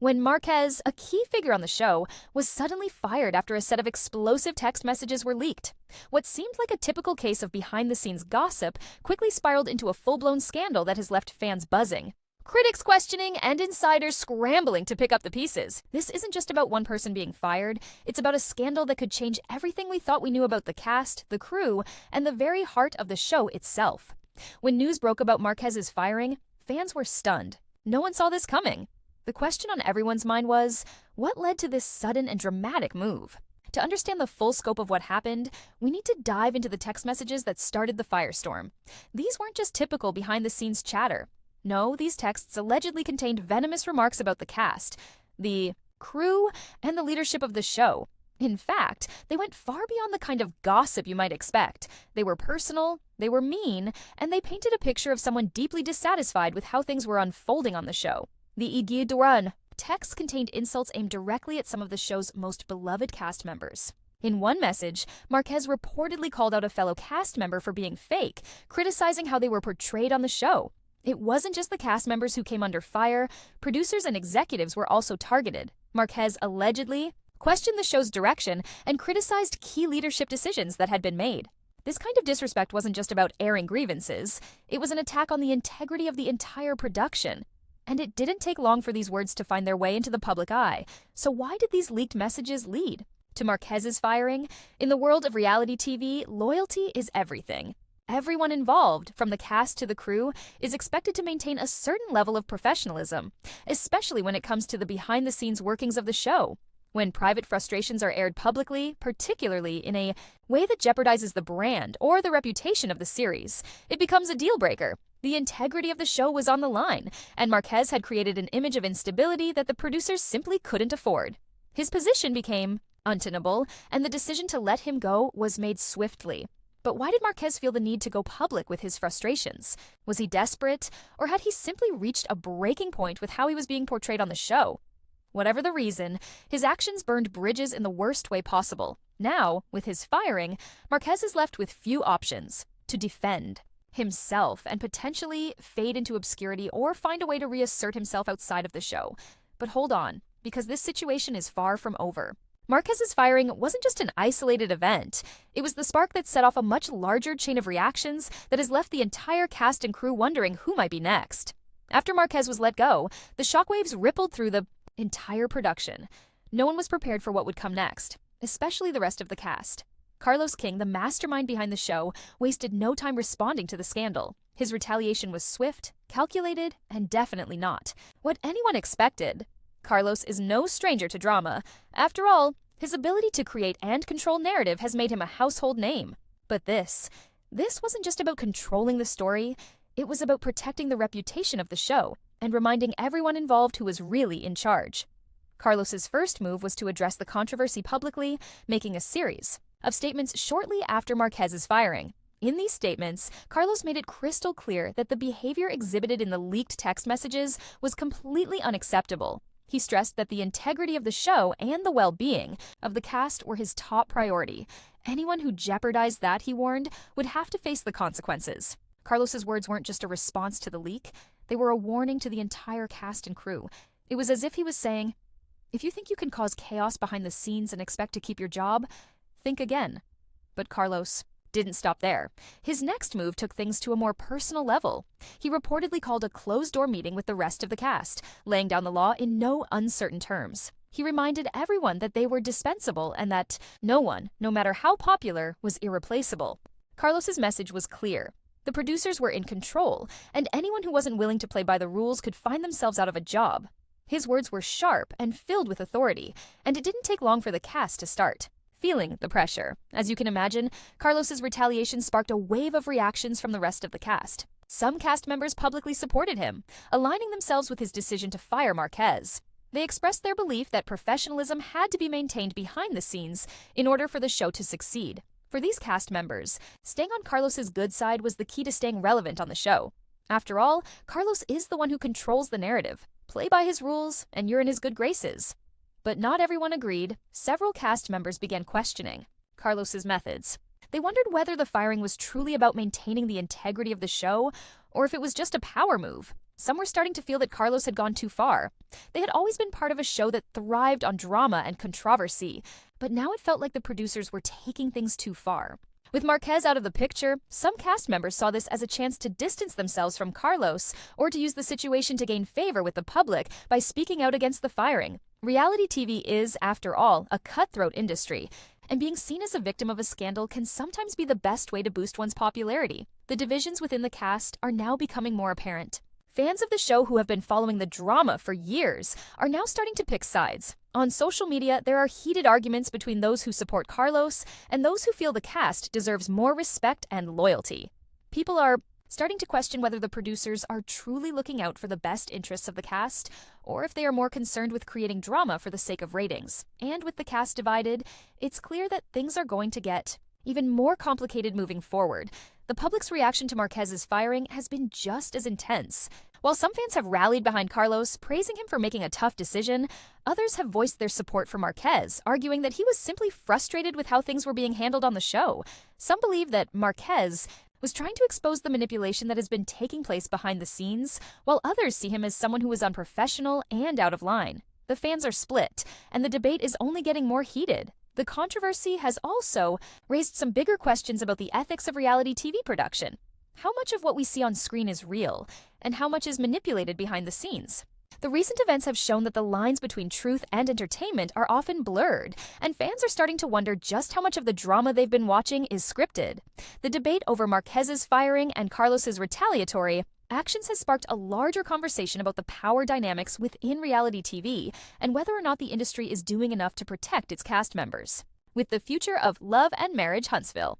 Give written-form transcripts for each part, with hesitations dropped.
when Marquez, a key figure on the show, was suddenly fired after a set of explosive text messages were leaked. What seemed like a typical case of behind-the-scenes gossip quickly spiraled into a full-blown scandal that has left fans buzzing. Critics questioning and insiders scrambling to pick up the pieces. This isn't just about one person being fired, it's about a scandal that could change everything we thought we knew about the cast, the crew, and the very heart of the show itself. When news broke about Marquez's firing, fans were stunned. No one saw this coming. The question on everyone's mind was, what led to this sudden and dramatic move? To understand the full scope of what happened, we need to dive into the text messages that started the firestorm. These weren't just typical behind-the-scenes chatter. No, these texts allegedly contained venomous remarks about the cast, the crew, and the leadership of the show. In fact, they went far beyond the kind of gossip you might expect. They were personal, they were mean, and they painted a picture of someone deeply dissatisfied with how things were unfolding on the show. The Igi Duran text contained insults aimed directly at some of the show's most beloved cast members. In one message, Marquez reportedly called out a fellow cast member for being fake, criticizing how they were portrayed on the show. It wasn't just the cast members who came under fire, producers and executives were also targeted. Marquez allegedly questioned the show's direction and criticized key leadership decisions that had been made. This kind of disrespect wasn't just about airing grievances, it was an attack on the integrity of the entire production. And it didn't take long for these words to find their way into the public eye. So why did these leaked messages lead to Marquez's firing? In the world of reality TV, loyalty is everything. Everyone involved, from the cast to the crew, is expected to maintain a certain level of professionalism, especially when it comes to the behind-the-scenes workings of the show. When private frustrations are aired publicly, particularly in a way that jeopardizes the brand or the reputation of the series, it becomes a deal-breaker. The integrity of the show was on the line, and Marquez had created an image of instability that the producers simply couldn't afford. His position became untenable, and the decision to let him go was made swiftly. But why did Marquez feel the need to go public with his frustrations? Was he desperate, or had he simply reached a breaking point with how he was being portrayed on the show? Whatever the reason, his actions burned bridges in the worst way possible. Now, with his firing, Marquez is left with few options: to defend himself and potentially fade into obscurity or find a way to reassert himself outside of the show. But hold on, because this situation is far from over. Marquez's firing wasn't just an isolated event. It was the spark that set off a much larger chain of reactions that has left the entire cast and crew wondering who might be next. After Marquez was let go, the shockwaves rippled through the entire production. No one was prepared for what would come next, especially the rest of the cast. Carlos King, the mastermind behind the show, wasted no time responding to the scandal. His retaliation was swift, calculated, and definitely not what anyone expected. Carlos is no stranger to drama. After all, his ability to create and control narrative has made him a household name. But this wasn't just about controlling the story, it was about protecting the reputation of the show and reminding everyone involved who was really in charge. Carlos's first move was to address the controversy publicly, making a series of statements shortly after Marquez's firing. In these statements, Carlos made it crystal clear that the behavior exhibited in the leaked text messages was completely unacceptable. He stressed that the integrity of the show and the well-being of the cast were his top priority. Anyone who jeopardized that, he warned, would have to face the consequences. Carlos's words weren't just a response to the leak, they were a warning to the entire cast and crew. It was as if he was saying, if you think you can cause chaos behind the scenes and expect to keep your job, think again. But Carlos didn't stop there. His next move took things to a more personal level. He reportedly called a closed-door meeting with the rest of the cast, laying down the law in no uncertain terms. He reminded everyone that they were dispensable and that no one, no matter how popular, was irreplaceable. Carlos's message was clear. The producers were in control, and anyone who wasn't willing to play by the rules could find themselves out of a job. His words were sharp and filled with authority, and it didn't take long for the cast to start feeling the pressure. As you can imagine, Carlos's retaliation sparked a wave of reactions from the rest of the cast. Some cast members publicly supported him, aligning themselves with his decision to fire Marquez. They expressed their belief that professionalism had to be maintained behind the scenes in order for the show to succeed. For these cast members, staying on Carlos's good side was the key to staying relevant on the show. After all, Carlos is the one who controls the narrative. Play by his rules, and you're in his good graces. But not everyone agreed. Several cast members began questioning Carlos's methods. They wondered whether the firing was truly about maintaining the integrity of the show, or if it was just a power move. Some were starting to feel that Carlos had gone too far. They had always been part of a show that thrived on drama and controversy, but now it felt like the producers were taking things too far. With Marquez out of the picture, some cast members saw this as a chance to distance themselves from Carlos or to use the situation to gain favor with the public by speaking out against the firing. Reality TV is, after all, a cutthroat industry, and being seen as a victim of a scandal can sometimes be the best way to boost one's popularity. The divisions within the cast are now becoming more apparent. Fans of the show who have been following the drama for years are now starting to pick sides. On social media, there are heated arguments between those who support Carlos and those who feel the cast deserves more respect and loyalty. People are starting to question whether the producers are truly looking out for the best interests of the cast, or if they are more concerned with creating drama for the sake of ratings. And with the cast divided, it's clear that things are going to get even more complicated moving forward. The public's reaction to Marquez's firing has been just as intense. While some fans have rallied behind Carlos, praising him for making a tough decision, others have voiced their support for Marquez, arguing that he was simply frustrated with how things were being handled on the show. Some believe that Marquez was trying to expose the manipulation that has been taking place behind the scenes, while others see him as someone who is unprofessional and out of line. The fans are split, and the debate is only getting more heated. The controversy has also raised some bigger questions about the ethics of reality TV production. How much of what we see on screen is real, and how much is manipulated behind the scenes? The recent events have shown that the lines between truth and entertainment are often blurred, and fans are starting to wonder just how much of the drama they've been watching is scripted. The debate over Marquez's firing and Carlos's retaliatory actions has sparked a larger conversation about the power dynamics within reality TV and whether or not the industry is doing enough to protect its cast members. With the future of Love and Marriage Huntsville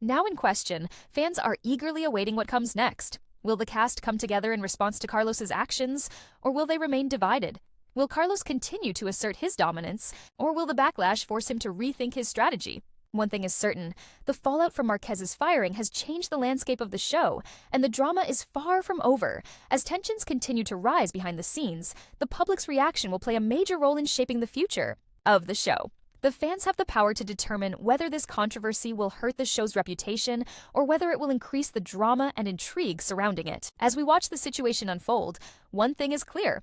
now in question, fans are eagerly awaiting what comes next. Will the cast come together in response to Carlos's actions, or will they remain divided? Will Carlos continue to assert his dominance, or will the backlash force him to rethink his strategy? One thing is certain, the fallout from Marquez's firing has changed the landscape of the show, and the drama is far from over. As tensions continue to rise behind the scenes, the public's reaction will play a major role in shaping the future of the show. The fans have the power to determine whether this controversy will hurt the show's reputation or whether it will increase the drama and intrigue surrounding it. As we watch the situation unfold, one thing is clear: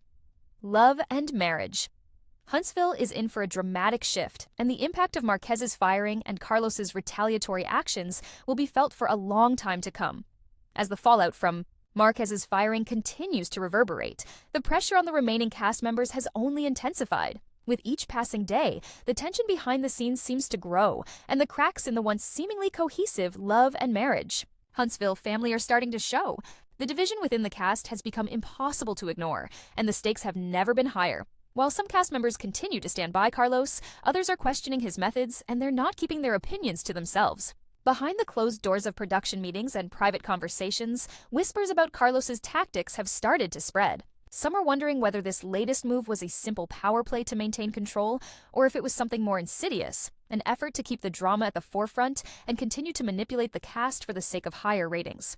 love and marriage. Huntsville is in for a dramatic shift, and the impact of Marquez's firing and Carlos's retaliatory actions will be felt for a long time to come. As the fallout from Marquez's firing continues to reverberate, the pressure on the remaining cast members has only intensified. With each passing day, the tension behind the scenes seems to grow, and the cracks in the once seemingly cohesive love and marriage Huntsville family are starting to show. The division within the cast has become impossible to ignore, and the stakes have never been higher. While some cast members continue to stand by Carlos, others are questioning his methods, and they're not keeping their opinions to themselves. Behind the closed doors of production meetings and private conversations, whispers about Carlos's tactics have started to spread. Some are wondering whether this latest move was a simple power play to maintain control, or if it was something more insidious, an effort to keep the drama at the forefront and continue to manipulate the cast for the sake of higher ratings.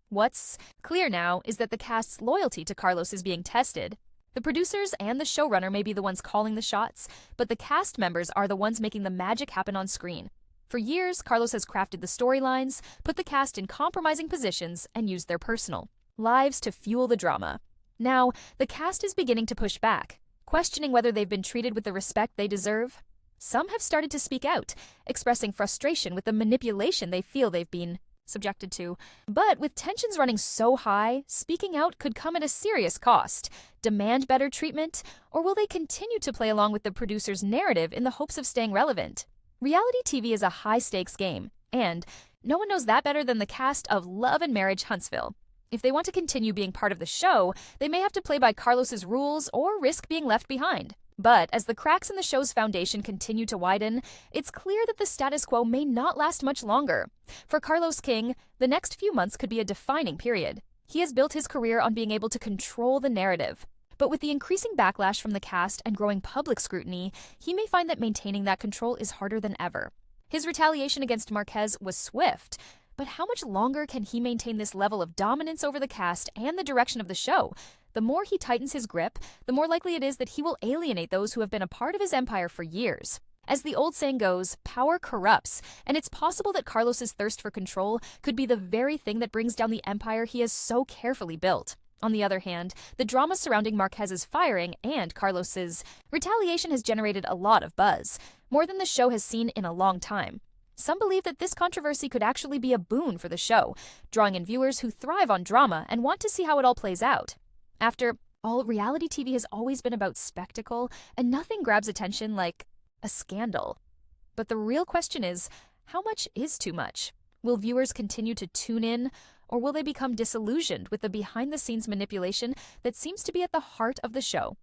What's clear now is that the cast's loyalty to Carlos is being tested. The producers and the showrunner may be the ones calling the shots, but the cast members are the ones making the magic happen on screen. For years, Carlos has crafted the storylines, put the cast in compromising positions, and used their personal lives to fuel the drama. Now, the cast is beginning to push back, questioning whether they've been treated with the respect they deserve. Some have started to speak out, expressing frustration with the manipulation they feel they've been subjected to. But with tensions running so high, speaking out could come at a serious cost. Demand better treatment, or will they continue to play along with the producer's narrative in the hopes of staying relevant? Reality TV is a high-stakes game, and no one knows that better than the cast of Love and Marriage Huntsville. If they want to continue being part of the show, they may have to play by Carlos's rules or risk being left behind. But as the cracks in the show's foundation continue to widen, it's clear that the status quo may not last much longer. For Carlos King, the next few months could be a defining period. He has built his career on being able to control the narrative. But with the increasing backlash from the cast and growing public scrutiny, he may find that maintaining that control is harder than ever. His retaliation against Marquez was swift, but how much longer can he maintain this level of dominance over the cast and the direction of the show? The more he tightens his grip, the more likely it is that he will alienate those who have been a part of his empire for years. As the old saying goes, power corrupts, and it's possible that Carlos's thirst for control could be the very thing that brings down the empire he has so carefully built. On the other hand, the drama surrounding Marquez's firing and Carlos's retaliation has generated a lot of buzz, more than the show has seen in a long time. Some believe that this controversy could actually be a boon for the show, drawing in viewers who thrive on drama and want to see how it all plays out. After all, reality TV has always been about spectacle, and nothing grabs attention like a scandal. But the real question is, how much is too much? Will viewers continue to tune in, or will they become disillusioned with the behind-the-scenes manipulation that seems to be at the heart of the show?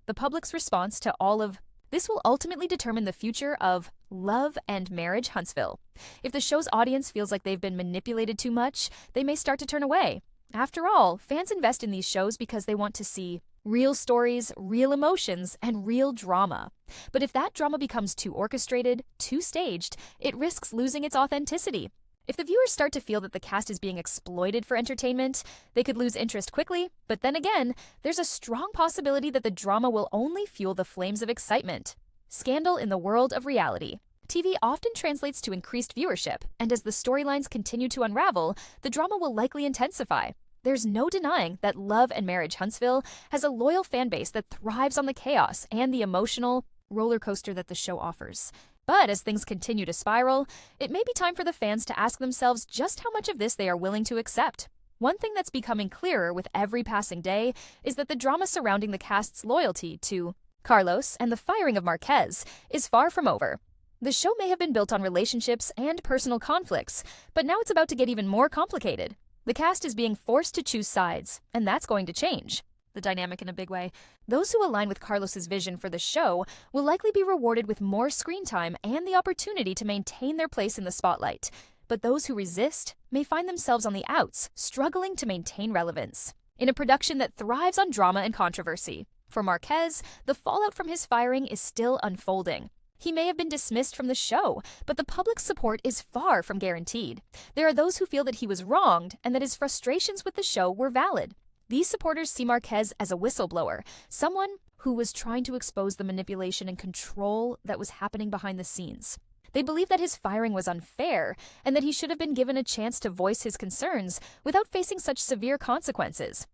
The public's response to all of this will ultimately determine the future of Love and Marriage Huntsville. If the show's audience feels like they've been manipulated too much, they may start to turn away. After all, fans invest in these shows because they want to see real stories, real emotions, and real drama. But if that drama becomes too orchestrated, too staged, it risks losing its authenticity. If the viewers start to feel that the cast is being exploited for entertainment, they could lose interest quickly, but then again, there's a strong possibility that the drama will only fuel the flames of excitement. Scandal in the world of reality. TV often translates to increased viewership, and as the storylines continue to unravel, the drama will likely intensify. There's no denying that Love and Marriage Huntsville has a loyal fan base that thrives on the chaos and the emotional roller coaster that the show offers. But as things continue to spiral, it may be time for the fans to ask themselves just how much of this they are willing to accept. One thing that's becoming clearer with every passing day is that the drama surrounding the cast's loyalty to Carlos and the firing of Marquez is far from over. The show may have been built on relationships and personal conflicts, but now it's about to get even more complicated. The cast is being forced to choose sides, and that's going to change the dynamic in a big way. Those who align with Carlos's vision for the show will likely be rewarded with more screen time and the opportunity to maintain their place in the spotlight. But those who resist may find themselves on the outs, struggling to maintain relevance. In a production that thrives on drama and controversy, for Marquez, the fallout from his firing is still unfolding. He may have been dismissed from the show, but the public's support is far from guaranteed. There are those who feel that he was wronged and that his frustrations with the show were valid. These supporters see Marquez as a whistleblower, someone who was trying to expose the manipulation and control that was happening behind the scenes. They believe that his firing was unfair and that he should have been given a chance to voice his concerns without facing such severe consequences.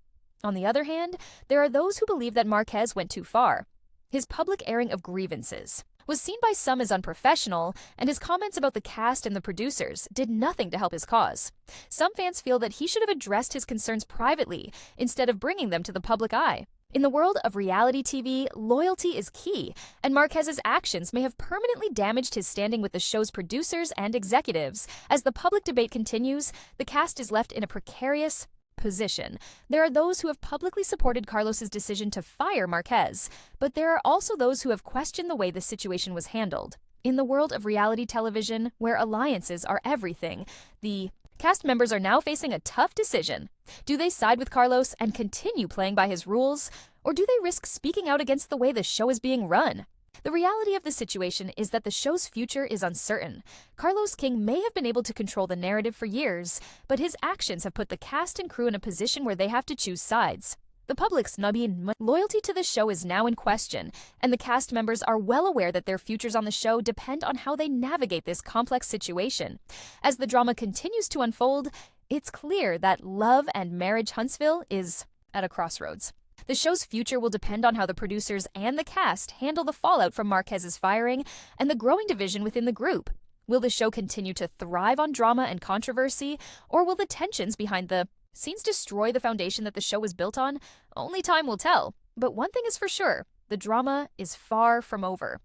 On the other hand, there are those who believe that Marquez went too far. His public airing of grievances was seen by some as unprofessional, and his comments about the cast and the producers did nothing to help his cause. Some fans feel that he should have addressed his concerns privately instead of bringing them to the public eye. In the world of reality TV, loyalty is key, and Marquez's actions may have permanently damaged his standing with the show's producers and executives. As the public debate continues, the cast is left in a precarious position. There are those who have publicly supported Carlos's decision to fire Marquez, but there are also those who have questioned the way the situation was handled. In the world of reality television, where alliances are everything, the cast members are now facing a tough decision. Do they side with Carlos and continue playing by his rules, or do they risk speaking out against the way the show is being run? The reality of the situation is that the show's future is uncertain. Carlos King may have been able to control the narrative for years, but his actions have put the cast and crew in a position where they have to choose sides. The public's loyalty to the show is now in question, and the cast members are well aware that their futures on the show depend on how they navigate this complex situation. As the drama continues to unfold, it's clear that Love and Marriage Huntsville is at a crossroads. The show's future will depend on how the producers and the cast handle the fallout from Marquez's firing and the growing division within the group. Will the show continue to thrive on drama and controversy, or will the tensions behind the scenes destroy the foundation that the show was built on? Only time will tell. But one thing is for sure, the drama is far from over.